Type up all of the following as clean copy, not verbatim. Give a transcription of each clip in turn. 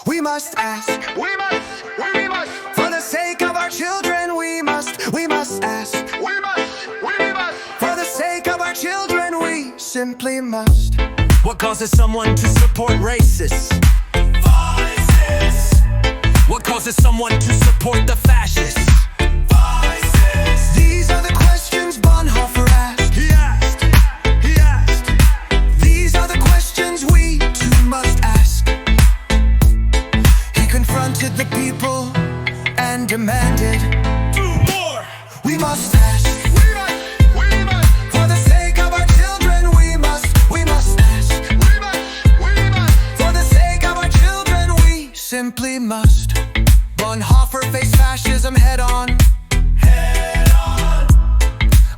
We must ask. We must, For the sake of our children, we must ask. we must. For the sake of our children, we simply must. What causes someone to support racists? Vices, What causes someone to support the fascists? vices. These are the questions Bonhoeffer asked. He asked. These are the questions we too must ask. He confronted the people and demanded, Do more. we must ask. We must, For the sake of our children, we must ask. we must. For the sake of our children, we simply must. Bonhoeffer faced fascism head on. Head on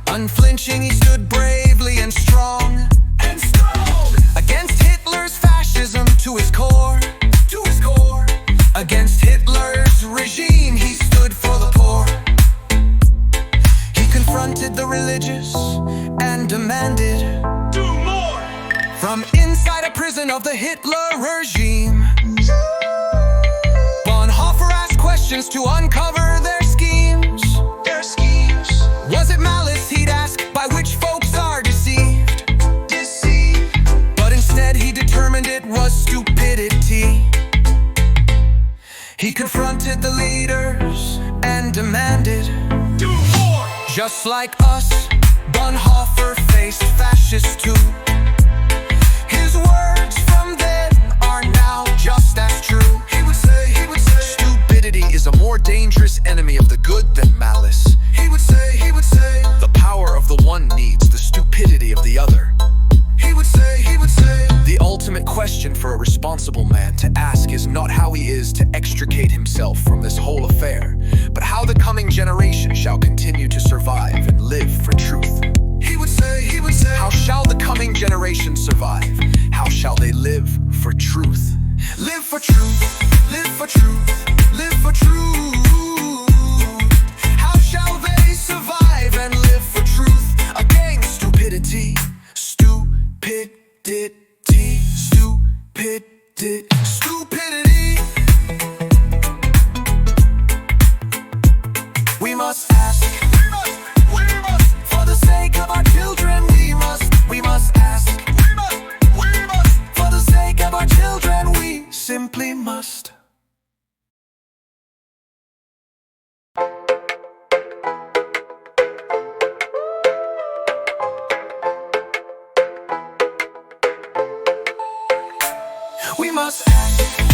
Unflinching, he stood bravely and strong and strong. against Hitler's fascism to his core. To his core. Against Hitler's regime, he stood for the poor. He confronted the religious and demanded, Do more. from inside a prison of the Hitler regime, Bonhoeffer asked questions to uncover their schemes. Their schemes. Was it malice, he'd ask, by which folks are deceived? Deceive. But instead he determined it was stupidity. He confronted the leaders and demanded, Do more. just like us, Bonhoeffer faced fascists too. His words from then are now just as true. He would say. Stupidity is a more dangerous enemy of the good than malice. He would say. The power of the one needs the stupidity of the other. He would say. The ultimate question for a responsible man to ask is not how he is to extricate himself from this whole affair, but how the coming generation shall continue to survive and live for truth. He would say. How shall the coming generation survive? How shall they live for truth? Live for truth, live for truth, live for truth. How shall they survive and live for truth against stupidity? Stupidity. We must ask. We must. For the sake of our children, we must ask. We must. For the sake of our children, we simply must. We must ask.